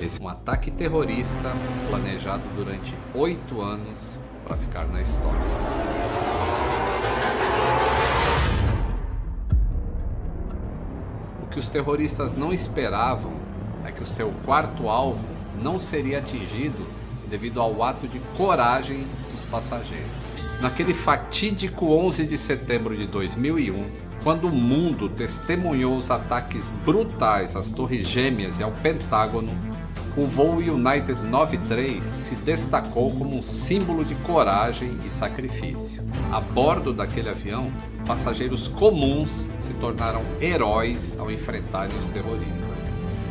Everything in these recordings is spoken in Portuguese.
Esse é um ataque terrorista planejado durante 8 anos para ficar na história. O que os terroristas não esperavam é que o seu quarto alvo não seria atingido devido ao ato de coragem dos passageiros. Naquele fatídico 11 de setembro de 2001, quando o mundo testemunhou os ataques brutais às Torres Gêmeas e ao Pentágono, o voo United 93 se destacou como um símbolo de coragem e sacrifício. A bordo daquele avião, passageiros comuns se tornaram heróis ao enfrentarem os terroristas,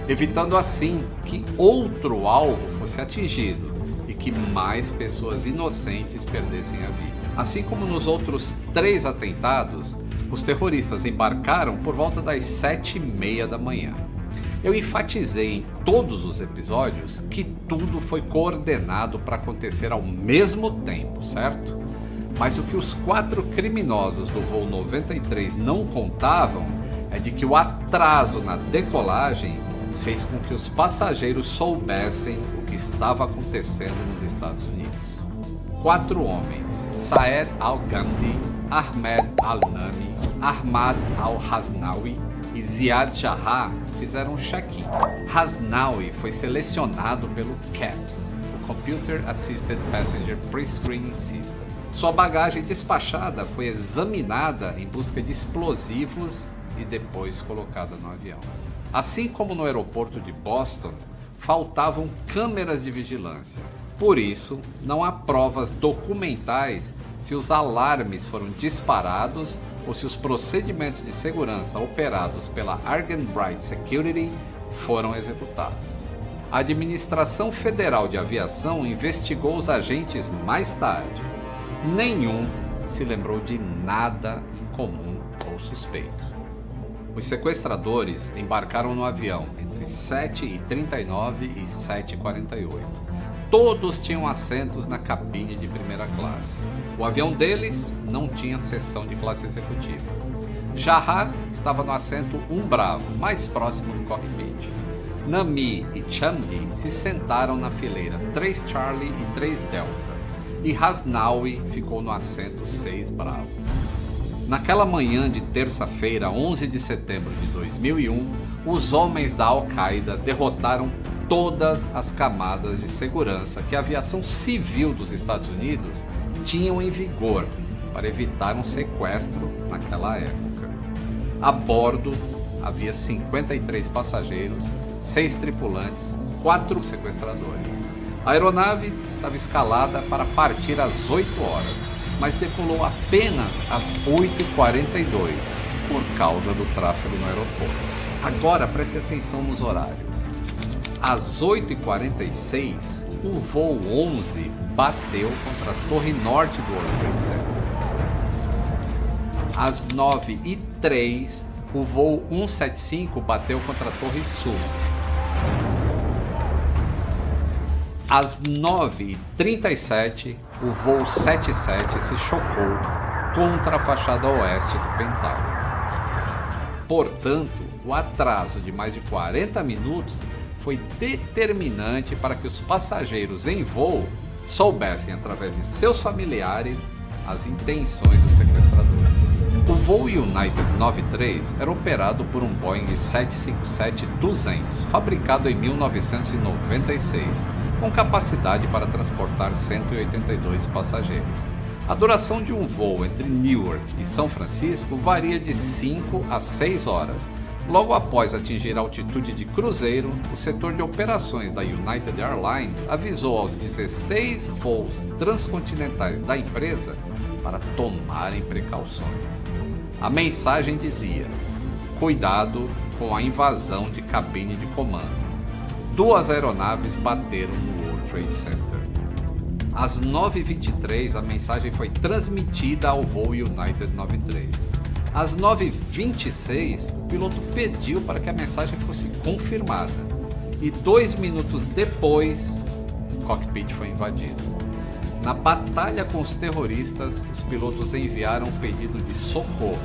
evitando assim que outro alvo fosse atingido e que mais pessoas inocentes perdessem a vida. Assim como nos outros 3 atentados, os terroristas embarcaram por volta das 7h30 da manhã. Eu enfatizei em todos os episódios que tudo foi coordenado para acontecer ao mesmo tempo, certo? Mas o que os 4 criminosos do voo 93 não contavam é de que o atraso na decolagem fez com que os passageiros soubessem o que estava acontecendo nos Estados Unidos. 4 homens, Saed Al-Ghamdi, Ahmed Al-Nami, Ahmad Al-Hasnawi e Ziad Jarrah fizeram um check-in. Hasnawi foi selecionado pelo CAPS, o Computer Assisted Passenger Pre-Screening System. Sua bagagem despachada foi examinada em busca de explosivos e depois colocada no avião. Assim como no aeroporto de Boston, faltavam câmeras de vigilância. Por isso, não há provas documentais se os alarmes foram disparados ou se os procedimentos de segurança operados pela Argenbright Security foram executados. A Administração Federal de Aviação investigou os agentes mais tarde. Nenhum se lembrou de nada incomum ou suspeito. Os sequestradores embarcaram no avião entre 7h39 e 7h48. Todos tinham assentos na cabine de primeira classe. O avião deles não tinha seção de classe executiva. Jarrah estava no assento 1 Bravo, mais próximo do cockpit. Nami e Chamdi se sentaram na fileira 3 Charlie e 3 Delta. E Hasnawi ficou no assento 6 Bravo. Naquela manhã de terça-feira, 11 de setembro de 2001, os homens da Al-Qaeda derrotaram todas as camadas de segurança que a aviação civil dos Estados Unidos tinham em vigor para evitar um sequestro naquela época. A bordo havia 53 passageiros, 6 tripulantes, 4 sequestradores. A aeronave estava escalada para partir às 8 horas, mas decolou apenas às 8h42 por causa do tráfego no aeroporto. Agora preste atenção nos horários. Às 8h46, o voo 11 bateu contra a torre norte do World Trade Center. Às 9h03, o voo 175 bateu contra a torre sul. Às 9h37, o voo 77 se chocou contra a fachada oeste do Pentágono. Portanto, o atraso de mais de 40 minutos foi determinante para que os passageiros em voo soubessem, através de seus familiares, as intenções dos sequestradores. O voo United 93 era operado por um Boeing 757-200, fabricado em 1996, com capacidade para transportar 182 passageiros. A duração de um voo entre Newark e São Francisco varia de 5 a 6 horas. Logo após atingir a altitude de cruzeiro, o setor de operações da United Airlines avisou aos 16 voos transcontinentais da empresa para tomarem precauções. A mensagem dizia: cuidado com a invasão de cabine de comando. 2 aeronaves bateram no World Trade Center. Às 9h23, a mensagem foi transmitida ao voo United 93. Às 9h26, o piloto pediu para que a mensagem fosse confirmada. E 2 minutos depois, o cockpit foi invadido. Na batalha com os terroristas, os pilotos enviaram um pedido de socorro.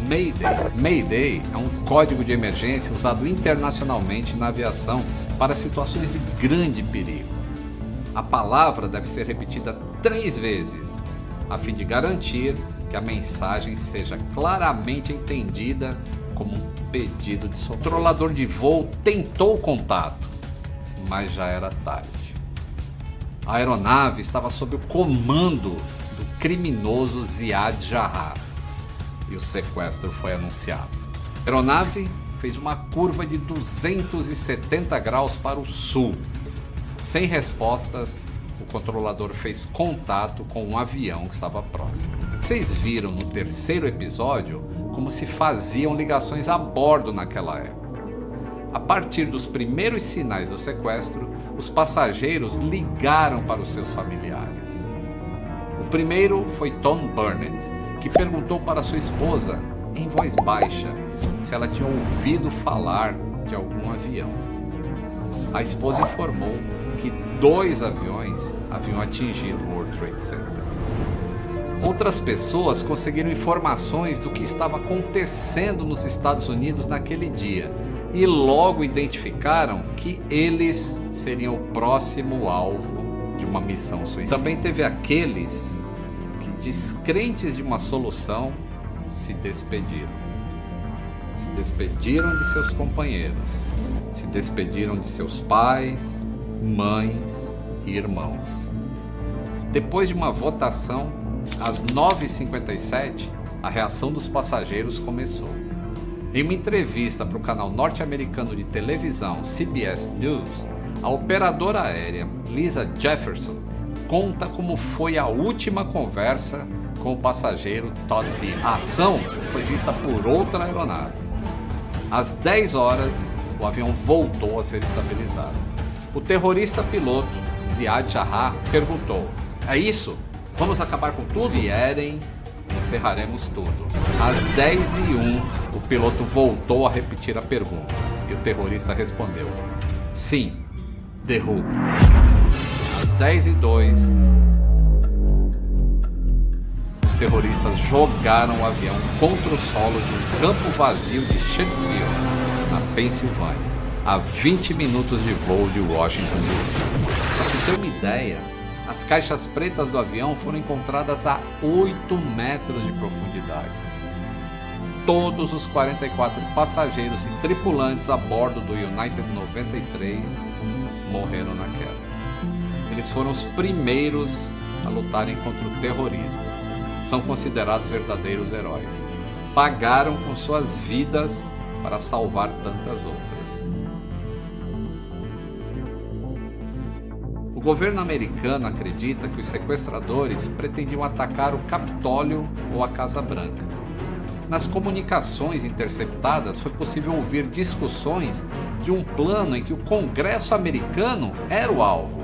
Mayday. Mayday é um código de emergência usado internacionalmente na aviação para situações de grande perigo. A palavra deve ser repetida 3 vezes, a fim de garantir que a mensagem seja claramente entendida como um pedido de socorro. O controlador de voo tentou o contato, mas já era tarde. A aeronave estava sob o comando do criminoso Ziad Jarrah e o sequestro foi anunciado. A aeronave fez uma curva de 270 graus para o sul. Sem respostas, o controlador fez contato com um avião que estava próximo. Vocês viram no 3º episódio como se faziam ligações a bordo naquela época. A partir dos primeiros sinais do sequestro, os passageiros ligaram para os seus familiares. O primeiro foi Tom Burnett, que perguntou para sua esposa, em voz baixa, se ela tinha ouvido falar de algum avião. A esposa informou que 2 aviões haviam atingido o World Trade Center. Outras pessoas conseguiram informações do que estava acontecendo nos Estados Unidos naquele dia e logo identificaram que eles seriam o próximo alvo de uma missão suicida. Também teve aqueles que, descrentes de uma solução, se despediram. Se despediram de seus companheiros, se despediram de seus pais, mães e irmãos. Depois de uma votação, às 9h57, a reação dos passageiros começou. Em uma entrevista para o canal norte-americano de televisão CBS News, a operadora aérea Lisa Jefferson conta como foi a última conversa com o passageiro Todd Beam. A ação foi vista por outra aeronave. Às 10 horas, o avião voltou a ser estabilizado. O terrorista piloto Ziad Jarrah perguntou: "É isso? Vamos acabar com tudo?" "Se vierem, encerraremos tudo." Às 10h01, o piloto voltou a repetir a pergunta e o terrorista respondeu: "Sim, derrube." Às 10h02, os terroristas jogaram o avião contra o solo de um campo vazio de Shanksville, na Pensilvânia, a 20 minutos de voo de Washington DC. Para se ter uma ideia, as caixas pretas do avião foram encontradas a 8 metros de profundidade. Todos os 44 passageiros e tripulantes a bordo do United 93 morreram na queda. Eles foram os primeiros a lutarem contra o terrorismo. São considerados verdadeiros heróis. Pagaram com suas vidas para salvar tantas outras. O governo americano acredita que os sequestradores pretendiam atacar o Capitólio ou a Casa Branca. Nas comunicações interceptadas foi possível ouvir discussões de um plano em que o Congresso americano era o alvo.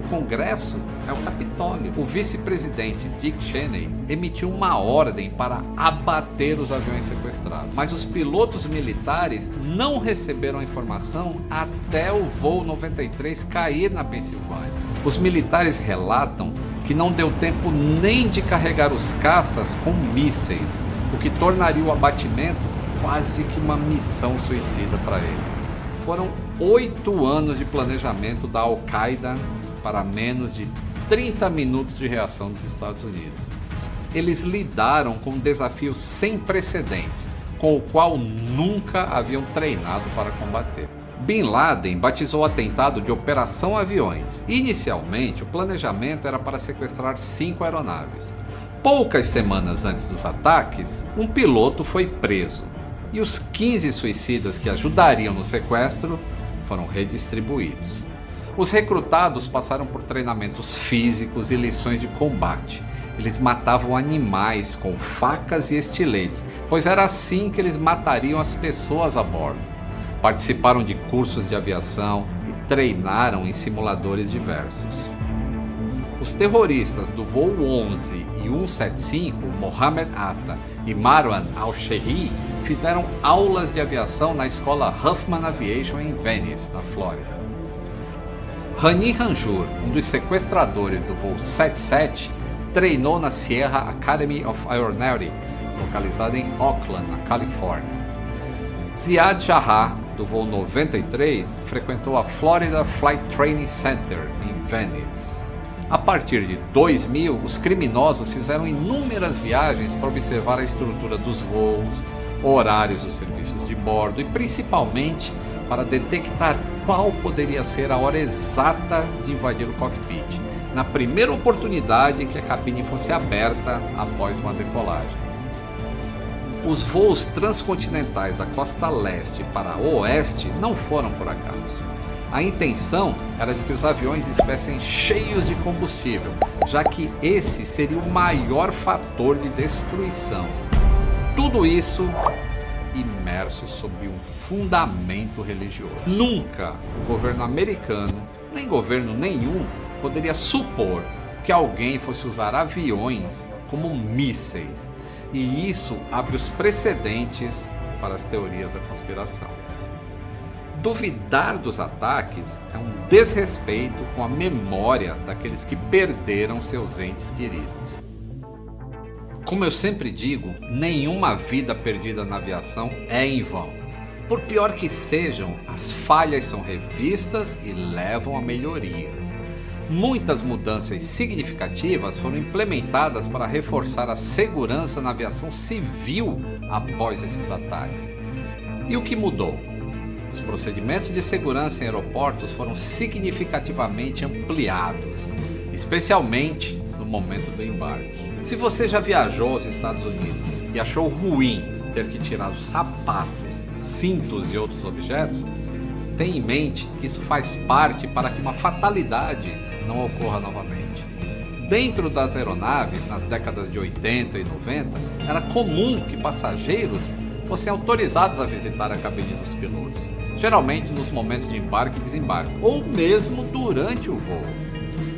O Congresso é o Capitólio. O vice-presidente Dick Cheney emitiu uma ordem para abater os aviões sequestrados, mas os pilotos militares não receberam a informação até o voo 93 cair na Pensilvânia. Os militares relatam que não deu tempo nem de carregar os caças com mísseis, o que tornaria o abatimento quase que uma missão suicida para eles. Foram 8 anos de planejamento da Al-Qaeda para menos de 30 minutos de reação dos Estados Unidos. Eles lidaram com um desafio sem precedentes, com o qual nunca haviam treinado para combater. Bin Laden batizou o atentado de Operação Aviões. Inicialmente, o planejamento era para sequestrar 5 aeronaves. Poucas semanas antes dos ataques, um piloto foi preso e os 15 suicidas que ajudariam no sequestro foram redistribuídos. Os recrutados passaram por treinamentos físicos e lições de combate. Eles matavam animais com facas e estiletes, pois era assim que eles matariam as pessoas a bordo. Participaram de cursos de aviação e treinaram em simuladores diversos. Os terroristas do voo 11 e 175, Mohammed Atta e Marwan al-Shehri, fizeram aulas de aviação na escola Huffman Aviation em Venice, na Flórida. Hani Hanjour, um dos sequestradores do voo 77, treinou na Sierra Academy of Aeronautics, localizada em Oakland, na Califórnia. Ziad Jarrah do voo 93 frequentou a Florida Flight Training Center em Venice. A partir de 2000, os criminosos fizeram inúmeras viagens para observar a estrutura dos voos, horários dos serviços de bordo e principalmente para detectar qual poderia ser a hora exata de invadir o cockpit, na primeira oportunidade em que a cabine fosse aberta após uma decolagem. Os voos transcontinentais da costa leste para oeste não foram por acaso. A intenção era de que os aviões estivessem cheios de combustível, já que esse seria o maior fator de destruição. Tudo isso imerso sob um fundamento religioso. Nunca o governo americano, nem governo nenhum, poderia supor que alguém fosse usar aviões como mísseis. E isso abre os precedentes para as teorias da conspiração. Duvidar dos ataques é um desrespeito com a memória daqueles que perderam seus entes queridos. Como eu sempre digo, nenhuma vida perdida na aviação é em vão. Por pior que sejam, as falhas são revistas e levam a melhorias. Muitas mudanças significativas foram implementadas para reforçar a segurança na aviação civil após esses ataques. E o que mudou? Os procedimentos de segurança em aeroportos foram significativamente ampliados, especialmente no momento do embarque. Se você já viajou aos Estados Unidos e achou ruim ter que tirar os sapatos, cintos e outros objetos, tenha em mente que isso faz parte para que uma fatalidade não ocorra novamente. Dentro das aeronaves, nas décadas de 80 e 90, era comum que passageiros fossem autorizados a visitar a cabine dos pilotos, geralmente nos momentos de embarque e desembarque, ou mesmo durante o voo.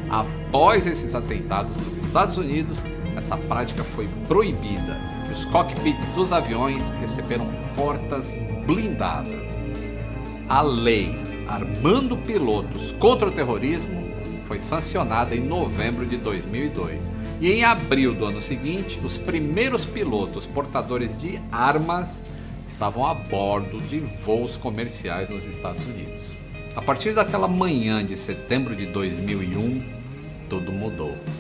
Após esses atentados nos Estados Unidos, essa prática foi proibida e os cockpits dos aviões receberam portas blindadas. A lei Armando Pilotos contra o Terrorismo foi sancionada em novembro de 2002 e em abril do ano seguinte, os primeiros pilotos portadores de armas estavam a bordo de voos comerciais nos Estados Unidos. A partir daquela manhã de setembro de 2001, tudo mudou.